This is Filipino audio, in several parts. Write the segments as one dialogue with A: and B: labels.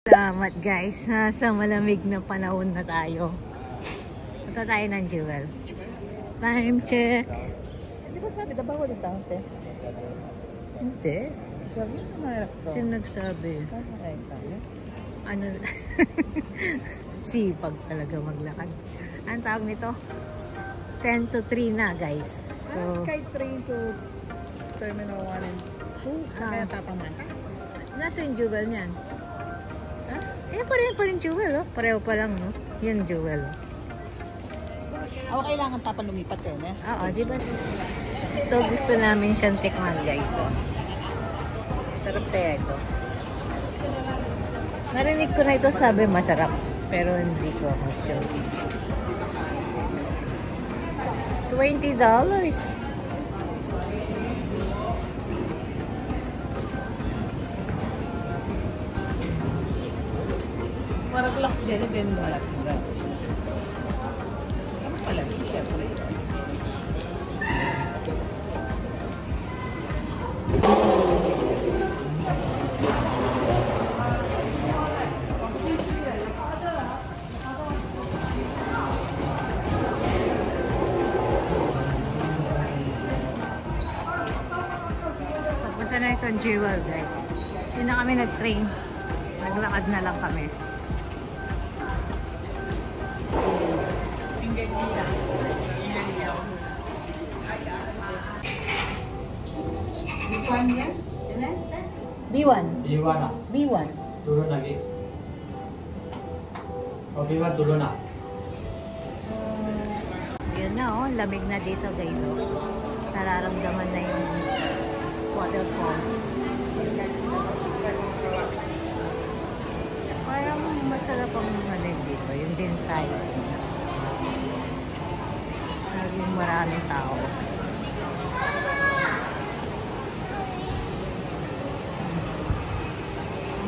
A: Salamat guys. Nasa malamig na panahon na tayo. Punta tayo ng Jewel. Time check.
B: Hindi ba sabi na bawal yung tangte?
A: Hindi.
B: Sabi na naman.
A: Sino nagsabi?
B: Kakain tayo.
A: Ano? Sipag talaga maglakad. Anong tawag nito? 10 to 3 na guys. So,
B: Kay train to Terminal 1 and 2. Saan kaya Tapamata?
A: nasa yung Jewel niyan?
B: Ha?
A: Eh, pareho pa rin Jewel, oh. Pareho pa lang, no? Yun, Jewel.
B: Ako kailangan Tapan lumipat eh.
A: Oo, di ba? Ito, gusto namin siyang tikman, guys, oh. Sarap kaya ito. Narinig ko na ito, sabi masarap. Pero hindi ko ako sure. $20.
B: Parang relax din mo malaki. Ano pala? Siyempre.
A: Papunta na itong Jewel, guys. Hindi na kami nag-train. Naglakad na lang kami. B1.
C: B1 ah.
A: B1.
C: Turun lagi. Oh, B1 turun na.
A: Yun na, oh. Lamig na dito, guys, oh. Nararamdaman na yung waterfalls. Parang masarap ang ano dito. Yung din tayo. Naging maraming tao.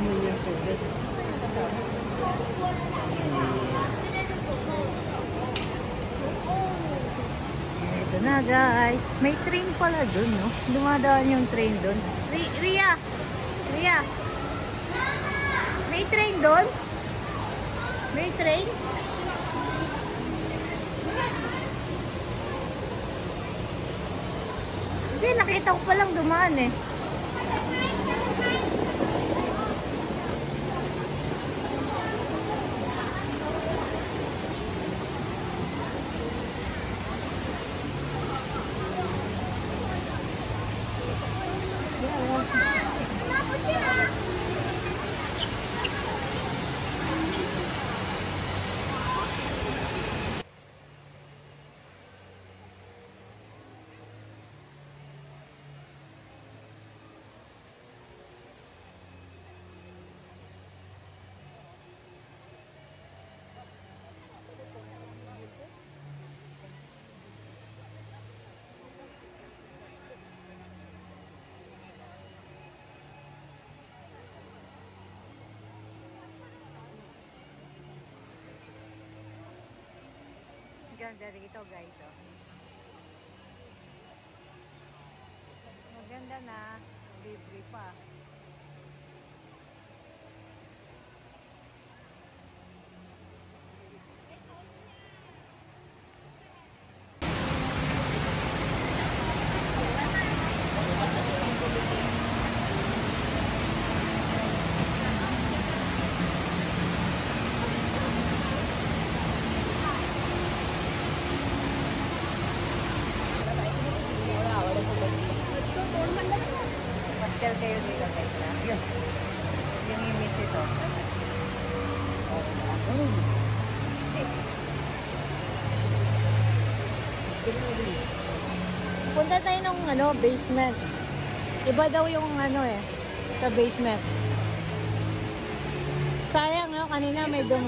A: Amoy yung tubig. Ito na, guys. May train pala dun, no? Dumadaan yung train dun. Ria! Ria! May train dun? May train? Hindi, nakita ko palang dumaan eh. Ganda rito, guys, oh. Maganda na, libre pa. Pasyal kayo dito, guys, ha? Yung i-miss ito. Punta tayo ng basement. Iba daw yung sa basement. Sayang, no? Kanina may doon.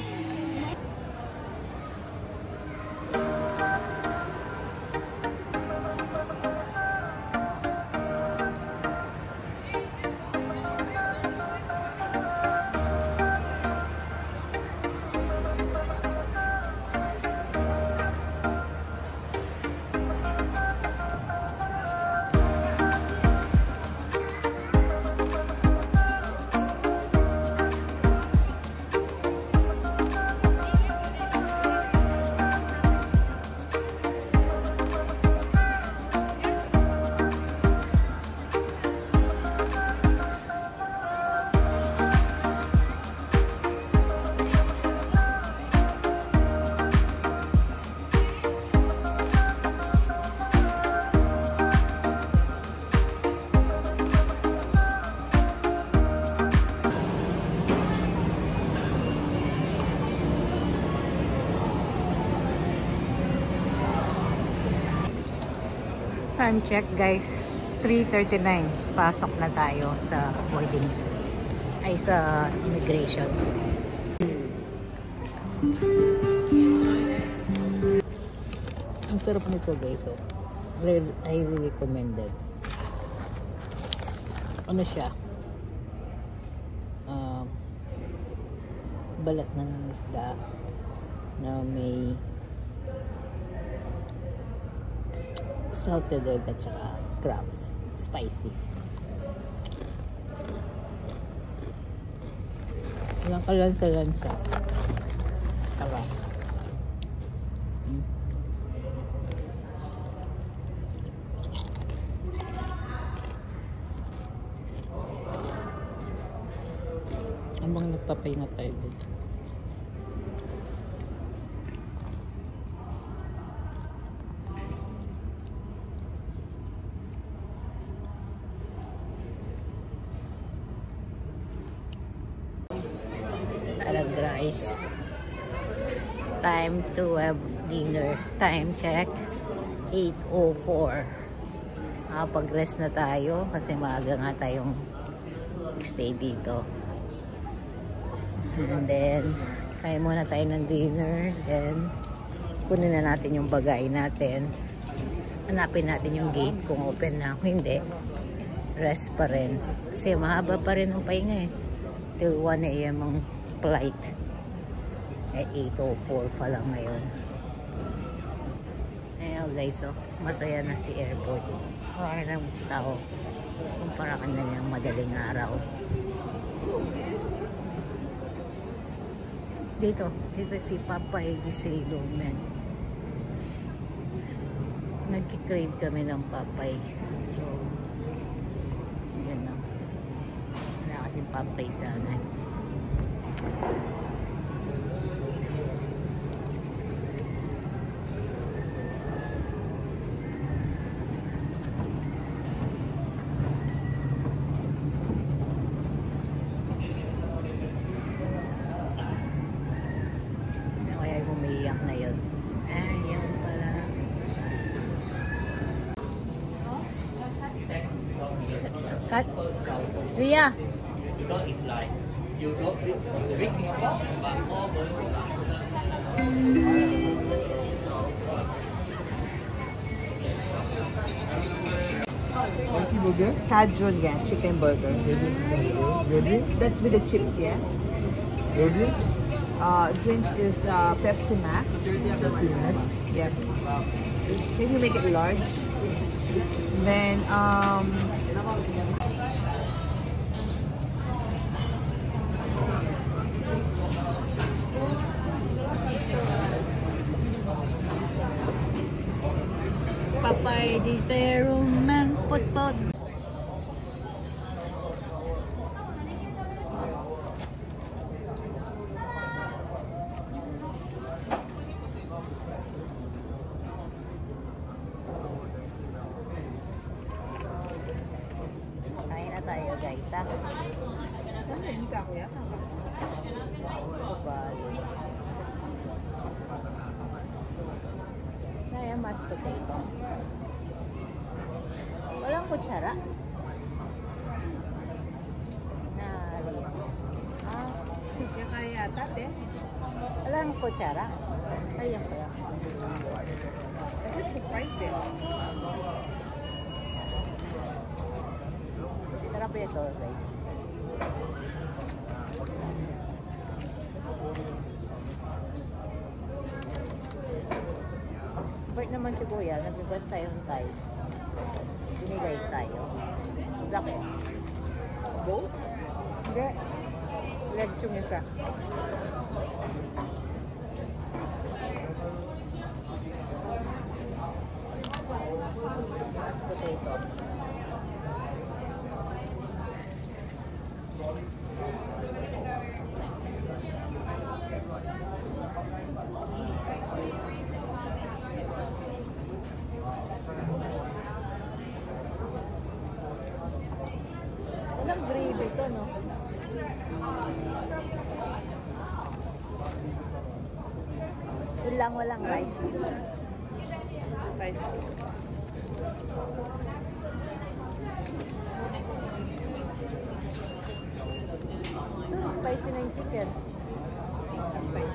A: Time check guys, 3:39. Pasok na tayo sa boarding. Ay sa immigration. Ang sarap nito guys, oh. Highly recommended. Ano siya? Balat ng isda na may salted egg at saka crabs. Spicy. Walang kalansa-lansa. Sarap. Habang nagpapahinga tayo dito. Guys, time to have dinner. Time check 8:04. Nakapag-rest na tayo kasi maaga nga tayong stay dito. And then kain muna tayo ng dinner, then kunin na natin yung bagay natin, hanapin natin yung gate kung open na. Kung hindi, rest pa rin kasi mahaba pa rin ang pahinga till 1 AM ang flight. 8:04 pa lang ngayon. Ayun guys, oh, masaya na si airport. Marami ng tao kumpara ka na niyang madaling araw. Dito si Papay Giselo, man. Nagki-crave kami ng Papay. So, yan na. Wala kasing Papay sana. Cut. Ria.
C: Because it's like you go reach Singapore, but all going
B: Monkey burger? Cajun, yeah, chicken burger. That's with the chips, yeah. Drinks is Pepsi Max. Yeah. Can you make it large? Then
A: Papay Giselo, man, put. Kain na tayo guys, ha?
B: hindi ka kuya.
A: Kaya mashed potato. Walang kutsara.
B: Kaya kaya yata, te.
A: Walang kutsara. Ayan ko lang.
B: That's the price, eh.
A: Sarap ito guys. Bert naman si Kuya, nag-request tayo ng Thai. Binigay tayo. Bakit?
B: Go?
A: Hindi. Legs yung isa. Mashed potato. Walang gravy to, no? Yun lang, walang rice.
B: Spicy.
A: chicken.
B: That's fine.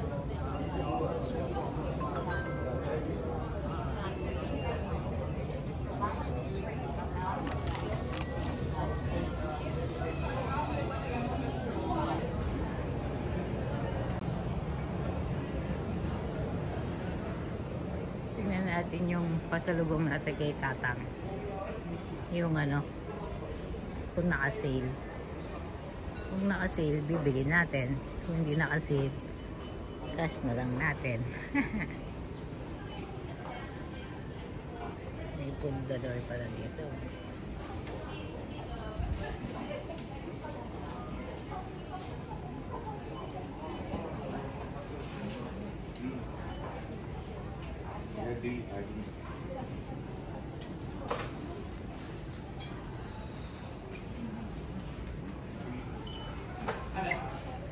A: Tingnan natin yung pasalubong natin kay Tatang. Yung ano, kung naka-sale. Kung naka-sale, bibili natin. Kung hindi naka-sale, cash na lang natin. May pundador pala dito.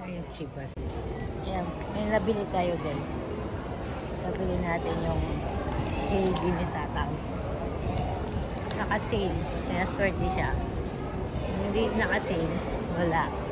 A: Ayun, cheapers. Ayan, may nabili tayo guys. Nabili natin yung JD ni Tatang. Naka-sale, kaya swerte siya. Hindi naka-sale, wala.